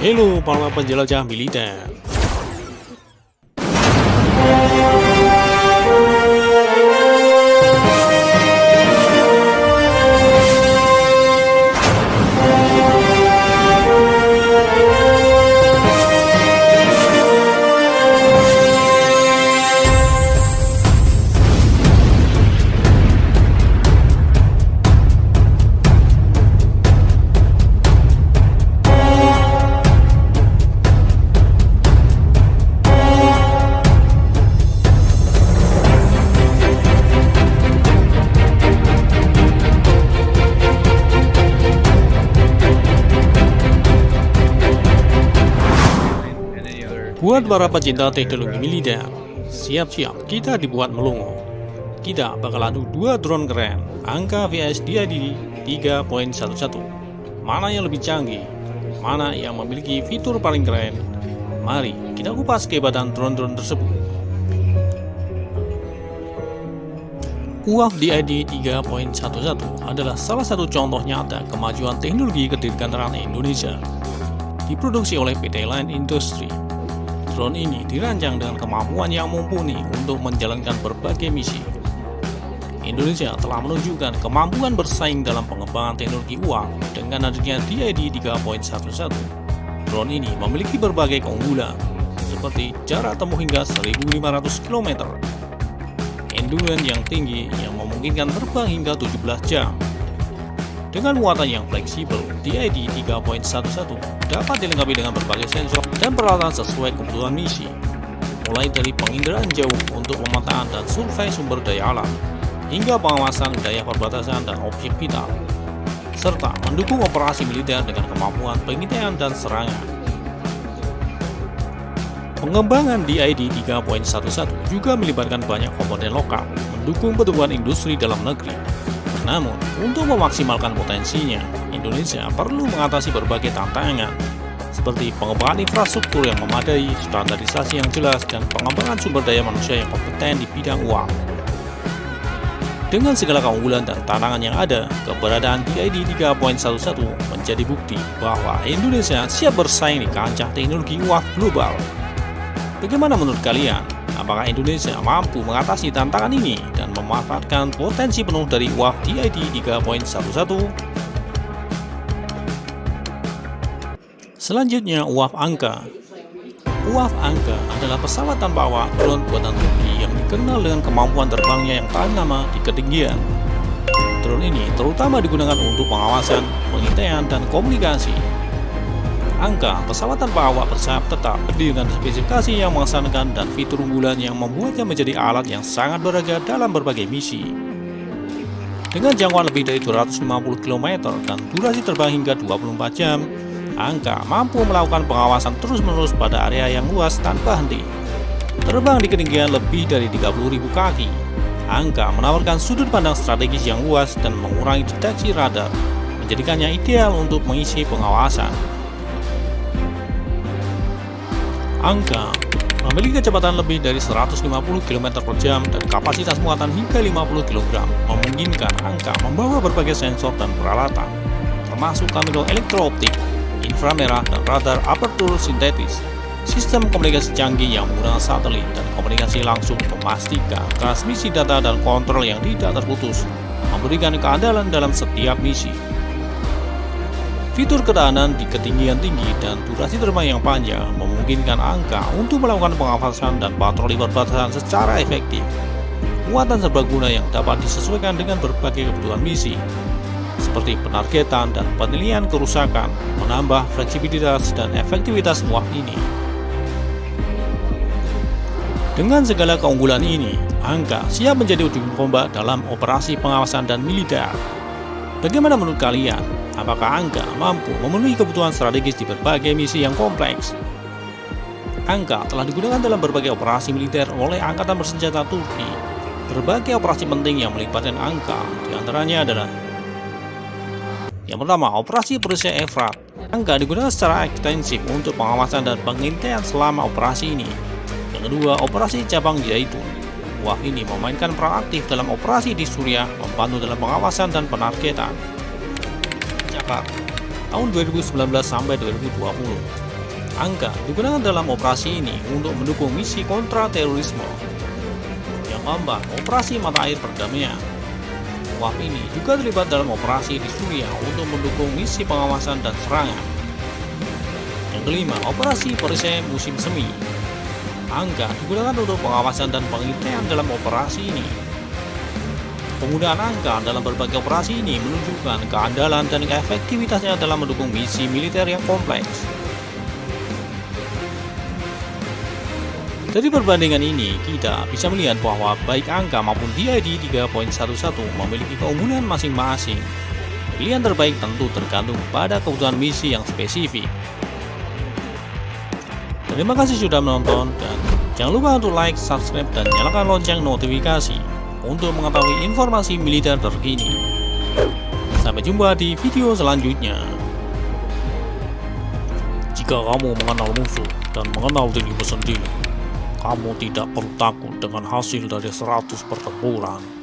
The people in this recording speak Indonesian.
Hello para penjelajah militer. Buat para pecinta teknologi militer, siap-siap kita dibuat melongo. Kita bakal adu dua drone keren, Angka vs DID 3.11. Mana yang lebih canggih? Mana yang memiliki fitur paling keren? Mari kita kupas kehebatan drone-drone tersebut. UAV DID 3.11 adalah salah satu contoh nyata kemajuan teknologi kedirgantara Indonesia. Diproduksi oleh PT Line Industri. Drone ini dirancang dengan kemampuan yang mumpuni untuk menjalankan berbagai misi. Indonesia telah menunjukkan kemampuan bersaing dalam pengembangan teknologi UAV dengan adanya DID 3.11. Drone ini memiliki berbagai keunggulan, seperti jarak tempuh hingga 1.500 km, endurance yang tinggi yang memungkinkan terbang hingga 17 jam. Dengan muatan yang fleksibel, DID 3.11 dapat dilengkapi dengan berbagai sensor dan peralatan sesuai kebutuhan misi, mulai dari penginderaan jauh untuk pemetaan dan survei sumber daya alam, hingga pengawasan wilayah perbatasan dan objek vital, serta mendukung operasi militer dengan kemampuan pengintaian dan serangan. Pengembangan DID 3.11 juga melibatkan banyak komponen lokal, mendukung pertumbuhan industri dalam negeri. Namun, untuk memaksimalkan potensinya, Indonesia perlu mengatasi berbagai tantangan, seperti pengembangan infrastruktur yang memadai, standarisasi yang jelas, dan pengembangan sumber daya manusia yang kompeten di bidang UAV. Dengan segala keunggulan dan tantangan yang ada, keberadaan DID 3.11 menjadi bukti bahwa Indonesia siap bersaing di kancah teknologi UAV global. Bagaimana menurut kalian? Apakah Indonesia mampu mengatasi tantangan ini dan memanfaatkan potensi penuh dari UAV DID 3.11? Selanjutnya, UAV Angka. UAV Angka adalah pesawat tanpa awak drone buatan Turki yang dikenal dengan kemampuan terbangnya yang tahan lama di ketinggian. Drone ini terutama digunakan untuk pengawasan, pengintaian, dan komunikasi. Angka, pesawat tanpa awak bersayap tetap dengan spesifikasi yang mengesankan dan fitur unggulan yang membuatnya menjadi alat yang sangat berharga dalam berbagai misi. Dengan jangkauan lebih dari 250 km dan durasi terbang hingga 24 jam, Angka mampu melakukan pengawasan terus-menerus pada area yang luas tanpa henti. Terbang di ketinggian lebih dari 30.000 kaki, Angka menawarkan sudut pandang strategis yang luas dan mengurangi deteksi radar, menjadikannya ideal untuk mengisi pengawasan. Angka memiliki kecepatan lebih dari 150 km per jam dan kapasitas muatan hingga 50 kg, memungkinkan Angka membawa berbagai sensor dan peralatan, termasuk kamera elektrooptik, inframerah, dan radar apertur sintetis. Sistem komunikasi canggih yang menggunakan satelit dan komunikasi langsung memastikan transmisi data dan kontrol yang tidak terputus, memberikan keandalan dalam setiap misi. Fitur ketahanan di ketinggian tinggi dan durasi terbang yang panjang memungkinkan Angka untuk melakukan pengawasan dan patroli perbatasan secara efektif. Muatan serbaguna yang dapat disesuaikan dengan berbagai kebutuhan misi, seperti penargetan dan penilaian kerusakan, menambah fleksibilitas dan efektivitas UAV ini. Dengan segala keunggulan ini, Angka siap menjadi ujung tombak dalam operasi pengawasan dan militer. Bagaimana menurut kalian? Apakah Angka mampu memenuhi kebutuhan strategis di berbagai misi yang kompleks? Angka telah digunakan dalam berbagai operasi militer oleh Angkatan Bersenjata Turki. Berbagai operasi penting yang melibatkan Angka diantaranya adalah: yang pertama, operasi Persia Efrat. Angka digunakan secara ekstensif untuk pengawasan dan pengintaian selama operasi ini. Yang kedua, operasi Cabang Zaitun. UAV ini memainkan peran aktif dalam operasi di Suriah, membantu dalam pengawasan dan penargetan. Jakarta, tahun 2019 sampai 2020. Angka digunakan dalam operasi ini untuk mendukung misi kontra terorisme. Yang keempat, operasi mata air perdamaian. WAP ini juga terlibat dalam operasi di Suriah untuk mendukung misi pengawasan dan serangan. Yang kelima, operasi perisai musim semi. Angka digunakan untuk pengawasan dan pengintaian dalam operasi ini. Penggunaan angka dalam berbagai operasi ini menunjukkan keandalan dan keefektivitasnya dalam mendukung misi militer yang kompleks. Dari perbandingan ini, kita bisa melihat bahwa baik angka maupun DID 3.11 memiliki keunggulan masing-masing. Pilihan terbaik tentu tergantung pada kebutuhan misi yang spesifik. Terima kasih sudah menonton dan jangan lupa untuk like, subscribe, dan nyalakan lonceng notifikasi untuk mengetahui informasi militer terkini. Sampai jumpa di video selanjutnya. Jika kamu mengenal musuh dan mengenal dirimu sendiri, kamu tidak perlu takut dengan hasil dari 100 pertempuran.